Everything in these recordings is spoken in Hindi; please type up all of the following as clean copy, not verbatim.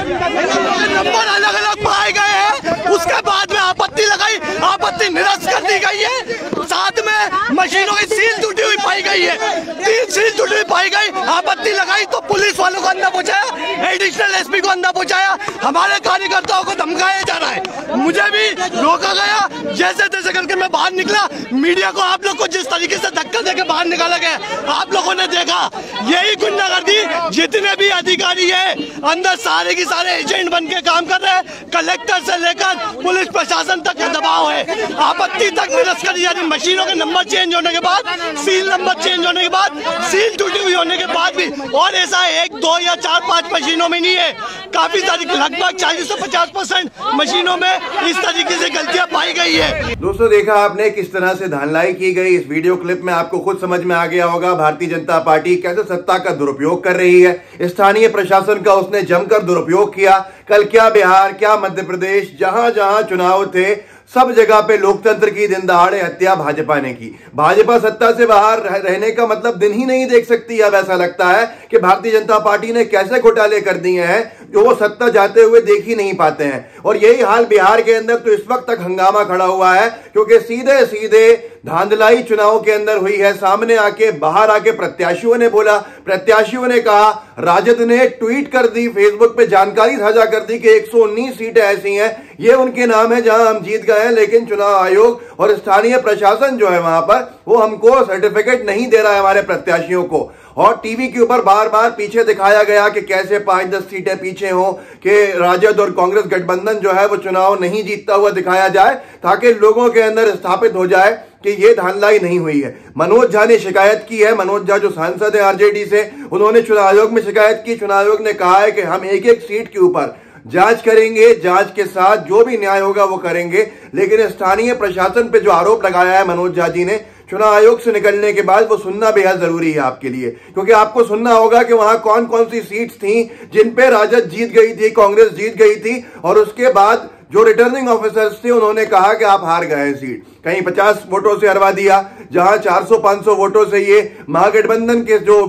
नंबर अलग अलग पाए गए हैं, उसके बाद में आपत्ति लगाई, आपत्ति निरस्त कर दी गई है। साथ में मशीनों की सील टूटी हुई पाई गई है, 3 सील टूटी हुई पाई गई, आपत्ति लगाई तो पुलिस वालों को अंदर पहुंचाया, एडिशनल एसपी को अंदर पहुंचाया, हमारे कार्यकर्ताओं को धमकाया जा रहा है। मुझे भी रोका गया, जैसे तैसे करके मैं बाहर निकला। मीडिया को आप लोग को जिस तरीके से धक्का देके बाहर निकाला गया आप लोगों ने देखा, यही गुंडागर्दी। जितने भी अधिकारी है अंदर सारे की सारे एजेंट बन के काम कर रहे हैं, कलेक्टर से लेकर पुलिस प्रशासन तक का दबाव है। आपत्ति तक निरस्त करी जा रही, मशीनों के नंबर चेंज होने के बाद, सील नंबर चेंज होने के बाद, सील टूटी हुई होने के बाद भी, और ऐसा 1, 2 या 4, 5 मशीनों में नहीं है, काफी सारी लगभग 40 से 50% मशीनों में इस तरीके से गलतियां पाई गई है। दोस्तों देखा आपने किस तरह से धांधलाई की गई। इस वीडियो क्लिप में आपको खुद समझ में आ गया होगा भारतीय जनता पार्टी कैसे सत्ता का दुरुपयोग कर रही है। स्थानीय प्रशासन का उसने जमकर दुरुपयोग किया। कल क्या बिहार, क्या मध्य प्रदेश, जहां जहां चुनाव थे सब जगह पे लोकतंत्र की दिन दहाड़े हत्या भाजपा ने की। भाजपा सत्ता से बाहर रहने का मतलब दिन ही नहीं देख सकती। अब ऐसा लगता है कि भारतीय जनता पार्टी ने कैसे घोटाले कर दिए हैं जो वो सत्ता जाते हुए देख ही नहीं पाते हैं। और यही हाल बिहार के अंदर तो इस वक्त तक हंगामा खड़ा हुआ है, क्योंकि सीधे सीधे धांधलाई चुनाव के अंदर हुई है। सामने आके बाहर आके प्रत्याशियों ने बोला, प्रत्याशियों ने कहा, राजद ने ट्वीट कर दी, फेसबुक पे जानकारी साझा कर दी कि 119 सीटें ऐसी हैं, ये उनके नाम है जहां हम जीत गए हैं, लेकिन चुनाव आयोग और स्थानीय प्रशासन जो है वहां पर वो हमको सर्टिफिकेट नहीं दे रहा है हमारे प्रत्याशियों को। और टीवी के ऊपर बार बार पीछे दिखाया गया कि कैसे 5-10 सीटें पीछे हों, कि राजद और कांग्रेस गठबंधन जो है वो चुनाव नहीं जीतता हुआ दिखाया जाए, ताकि लोगों के अंदर स्थापित हो जाए कि ये धांधलाई नहीं हुई है। मनोज झा ने शिकायत की है, मनोज झा जो सांसद है आरजेडी से, उन्होंने चुनाव आयोग में शिकायत की। चुनाव आयोग ने कहा है कि हम एक एक सीट के ऊपर जांच करेंगे, जांच के साथ जो भी न्याय होगा वो करेंगे। लेकिन स्थानीय प्रशासन पे जो आरोप लगाया है मनोज झा जी ने, चुनाव आयोग से निकलने के बाद वो सुनना बेहद जरूरी है आपके लिए, क्योंकि आपको सुनना होगा कि वहां कौन कौन सी सीट्स थी जिन पे राजद जीत गई थी, कांग्रेस जीत गई थी, और उसके बाद जो रिटर्निंग ऑफिसर्स थे उन्होंने कहा कि आप हार गए सीट। कहीं 50 वोटों से हरवा दिया, जहां 400-500 वोटों से ये महागठबंधन के जो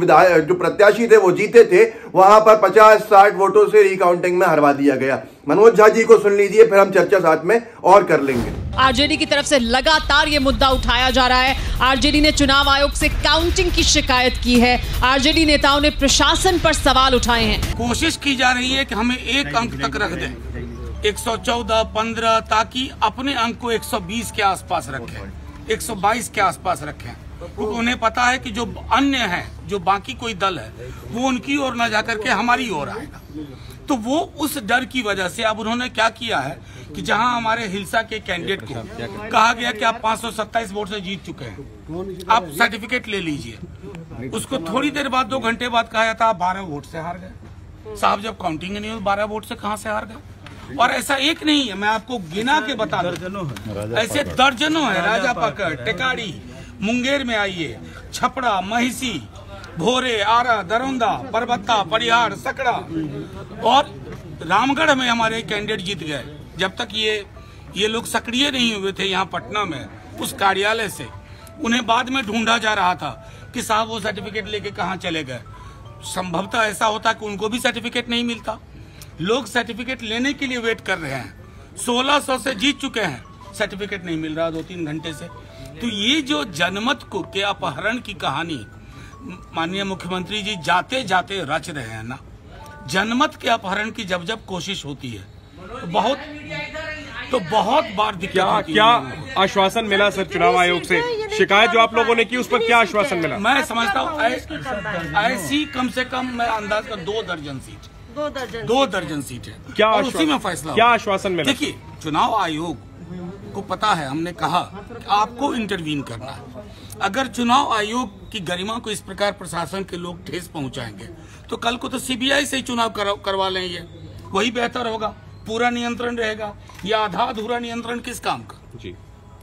प्रत्याशी थे वो जीते थे, वहां पर 50-60 वोटों से रिकाउंटिंग में हरवा दिया गया। मनोज झा जी को सुन लीजिए, फिर हम चर्चा साथ में और कर लेंगे। आरजेडी की तरफ से लगातार ये मुद्दा उठाया जा रहा है। आरजेडी ने चुनाव आयोग से काउंटिंग की शिकायत की है। आरजेडी नेताओं ने प्रशासन पर सवाल उठाए हैं। कोशिश की जा रही है कि हमें एक अंक तक रख दें, 114, 15, ताकि अपने अंक को 120 के आसपास रखें, 122 के आसपास रखें, क्योंकि उन्हें पता है कि जो अन्य है, जो बाकी कोई दल है, वो उनकी ओर न जाकर के हमारी ओर आएगा। तो वो उस डर की वजह से अब उन्होंने क्या किया है कि जहां हमारे हिलसा के कैंडिडेट को कहा गया कि आप 527 वोट से जीत चुके हैं, आप सर्टिफिकेट ले लीजिए, उसको थोड़ी देर बाद 2 घंटे बाद कहा जाता आप 12 वोट से हार गए। साहब जब काउंटिंग नहीं हुई 12 वोट से कहां से हार गए? और ऐसा एक नहीं है, मैं आपको गिना के बता दूं, ऐसे दर्जनों है। राजा पकड़, टेकाड़ी, मुंगेर में आइए, छपड़ा, महिसी, भोरे, आरा, दरौंदा, परबत्ता, परिहार, सकड़ा और रामगढ़ में हमारे कैंडिडेट जीत गए। जब तक ये लोग सक्रिय नहीं हुए थे यहाँ पटना में उस कार्यालय से, उन्हें बाद में ढूंढा जा रहा था कि साहब वो सर्टिफिकेट लेके कहाँ चले गए। संभवतः ऐसा होता कि उनको भी सर्टिफिकेट नहीं मिलता। लोग सर्टिफिकेट लेने के लिए वेट कर रहे हैं, 1600 से जीत चुके हैं, सर्टिफिकेट नहीं मिल रहा 2-3 घंटे से। तो ये जो जनमत को के अपहरण की कहानी माननीय मुख्यमंत्री जी जाते जाते रच रहे हैं ना, जनमत के अपहरण की जब जब कोशिश होती है तो बहुत बार दिक्कत होती है। क्या आश्वासन मिला सर चुनाव आयोग से? शिकायत जो आप लोगों ने की उस पर क्या आश्वासन मिला? मैं समझता हूँ ऐसी कम से कम मैं अंदाज कर 2 दर्जन सीट, 2 दर्जन सीट है। क्या उसी में फैसला? क्या आश्वासन मिला? देखिए, चुनाव आयोग को पता है, हमने कहा कि आपको इंटरवीन करना है। अगर चुनाव आयोग की गरिमा को इस प्रकार प्रशासन के लोग ठेस पहुंचाएंगे तो कल को तो सीबीआई से ही चुनाव करवा लेंगे, वही बेहतर होगा। पूरा नियंत्रण रहेगा, या आधा अधूरा नियंत्रण किस काम का? जी,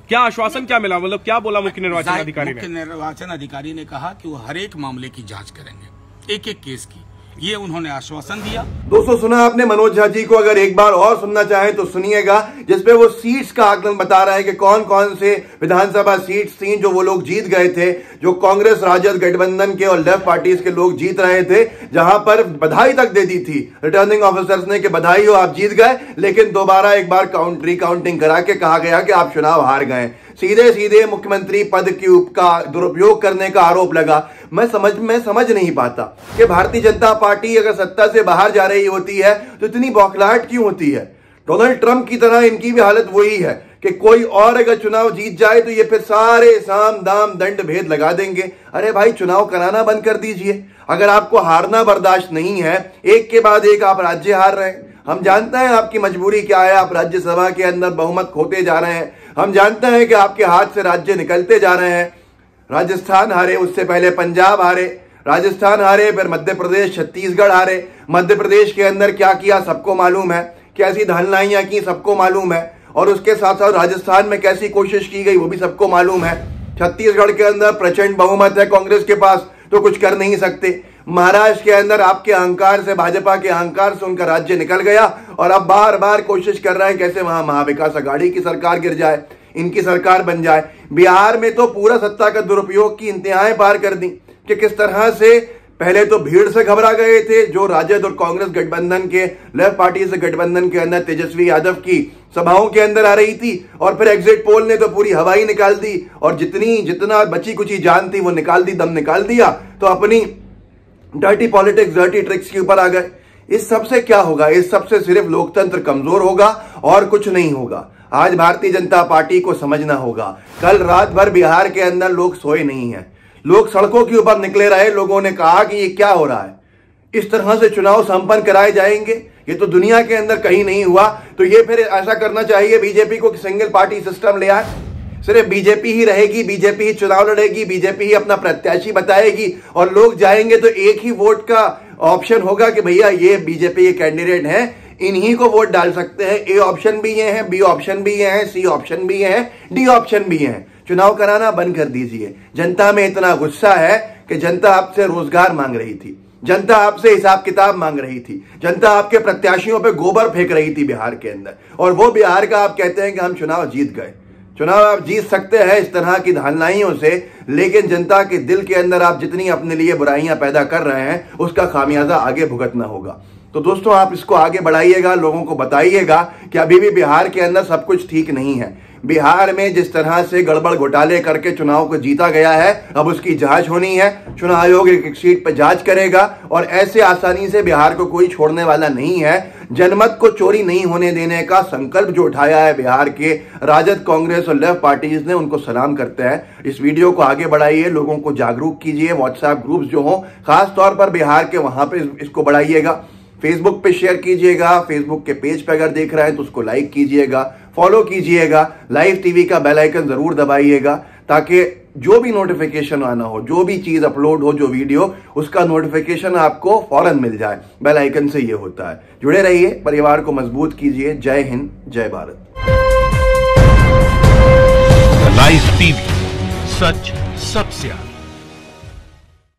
क्या आश्वासन क्या मिला? मतलब क्या बोला मुख्य निर्वाचन अधिकारी ने? मुख्य निर्वाचन अधिकारी ने कहा कि वो हर एक मामले की जांच करेंगे, एक एक केस की, ये उन्होंने आश्वासन दिया। दोस्तों सुना आपने मनोज झा जी को, अगर एक बार और सुनना चाहें तो सुनिएगा, जिसपे वो सीट्स का आकलन बता रहा है कि कौन कौन से विधानसभा सीट्स थी जो वो लोग जीत गए थे, जो कांग्रेस राजद गठबंधन के और लेफ्ट पार्टीज के लोग जीत रहे थे, जहां पर बधाई तक दे दी थी रिटर्निंग ऑफिसर्स ने कि बधाई हो आप जीत गए, लेकिन दोबारा एक बार रिकाउंटिंग करा के कहा गया कि आप चुनाव हार गए। सीधे सीधे मुख्यमंत्री पद का दुरुपयोग करने का आरोप लगा। मैं समझ नहीं पाता कि भारतीय जनता पार्टी अगर सत्ता से बाहर जा रही होती है तो इतनी बौखलाहट क्यों होती है। डोनाल्ड ट्रंप की तरह इनकी भी हालत वही है कि कोई और अगर चुनाव जीत जाए तो ये फिर सारे साम दाम दंड भेद लगा देंगे। अरे भाई चुनाव कराना बंद कर दीजिए। अगर आपको हारना बर्दाश्त नहीं है, एक के बाद एक आप राज्य हार रहे हैं। हम जानते हैं आपकी मजबूरी क्या है, आप राज्यसभा के अंदर बहुमत खोते जा रहे हैं। हम जानते हैं कि आपके हाथ से राज्य निकलते जा रहे हैं। राजस्थान हारे, उससे पहले पंजाब हारे, राजस्थान हारे, फिर मध्य प्रदेश छत्तीसगढ़ हारे। मध्य प्रदेश के अंदर क्या किया सबको मालूम है, कैसी धानलाइयां की सबको मालूम है, और उसके साथ साथ राजस्थान में कैसी कोशिश की गई वो भी सबको मालूम है। छत्तीसगढ़ के अंदर प्रचंड बहुमत है कांग्रेस के पास, तो कुछ कर नहीं सकते। महाराष्ट्र के अंदर आपके अहंकार से, भाजपा के अहंकार से उनका राज्य निकल गया और अब बार बार कोशिश कर रहे हैं कैसे वहां महाविकास अघाड़ी की सरकार गिर जाए, इनकी सरकार बन जाए। बिहार में तो पूरा सत्ता का दुरुपयोग की इंतहाएं पार कर दी कि किस तरह से पहले तो भीड़ से घबरा गए थे जो राजद और कांग्रेस गठबंधन के, लेफ्ट पार्टी से गठबंधन के अंदर तेजस्वी यादव की सभाओं के अंदर आ रही थी, और फिर एग्जिट पोल ने तो पूरी हवाई निकाल दी और जितना बची कुची जान थी वो निकाल दी, दम निकाल दिया, तो अपनी डर्टी पॉलिटिक्स, डर्टी ट्रिक्स के ऊपर आ गए। इस सब से क्या होगा? इस सब से सिर्फ लोकतंत्र कमजोर होगा और कुछ नहीं होगा। आज भारतीय जनता पार्टी को समझना होगा। कल रात भर बिहार के अंदर लोग सोए नहीं हैं, लोग सड़कों के ऊपर निकले रहे। लोगों ने कहा कि ये क्या हो रहा है, इस तरह से चुनाव संपन्न कराए जाएंगे, ये तो दुनिया के अंदर कहीं नहीं हुआ। तो ये फिर ऐसा करना चाहिए बीजेपी को कि सिंगल पार्टी सिस्टम ले आए, सिर्फ बीजेपी ही रहेगी, बीजेपी ही चुनाव लड़ेगी, बीजेपी ही अपना प्रत्याशी बताएगी और लोग जाएंगे तो एक ही वोट का ऑप्शन होगा कि भैया ये बीजेपी के कैंडिडेट हैं, इन्हीं को वोट डाल सकते हैं। ए ऑप्शन भी ये है, बी ऑप्शन भी ये है, सी ऑप्शन भी ये है, डी ऑप्शन भी ये है। चुनाव कराना बंद कर दीजिए। जनता में इतना गुस्सा है कि जनता आपसे रोजगार मांग रही थी, जनता आपसे हिसाब किताब मांग रही थी, जनता आपके प्रत्याशियों पे गोबर फेंक रही थी बिहार के अंदर, और वो बिहार का आप कहते हैं कि हम चुनाव जीत गए। चुनाव आप जीत सकते हैं इस तरह की धानलाइयों से, लेकिन जनता के दिल के अंदर आप जितनी अपने लिए बुराइयां पैदा कर रहे हैं उसका खामियाजा आगे भुगतना होगा। तो दोस्तों आप इसको आगे बढ़ाइएगा, लोगों को बताइएगा कि अभी भी बिहार के अंदर सब कुछ ठीक नहीं है। बिहार में जिस तरह से गड़बड़ घोटाले करके चुनाव को जीता गया है, अब उसकी जांच होनी है। चुनाव आयोग एक सीट पर जांच करेगा और ऐसे आसानी से बिहार को कोई छोड़ने वाला नहीं है। जनमत को चोरी नहीं होने देने का संकल्प जो उठाया है बिहार के राजद, कांग्रेस और लेफ्ट पार्टीज ने, उनको सलाम करते हैं। इस वीडियो को आगे बढ़ाइए, लोगों को जागरूक कीजिए। व्हाट्सएप ग्रुप्स जो हो खास तौर पर बिहार के, वहां पे इसको बढ़ाइएगा। फेसबुक पे शेयर कीजिएगा, फेसबुक के पेज पे अगर देख रहे हैं तो उसको लाइक कीजिएगा, फॉलो कीजिएगा, लाइव टीवी का बेल आइकन जरूर दबाइएगा ताकि जो भी नोटिफिकेशन आना हो, जो भी चीज अपलोड हो, जो वीडियो, उसका नोटिफिकेशन आपको फौरन मिल जाए। बेल आइकन से ये होता है। जुड़े रहिए, परिवार को मजबूत कीजिए। जय हिंद, जय भारत। लाइव टीवी, सच सबसे आगे।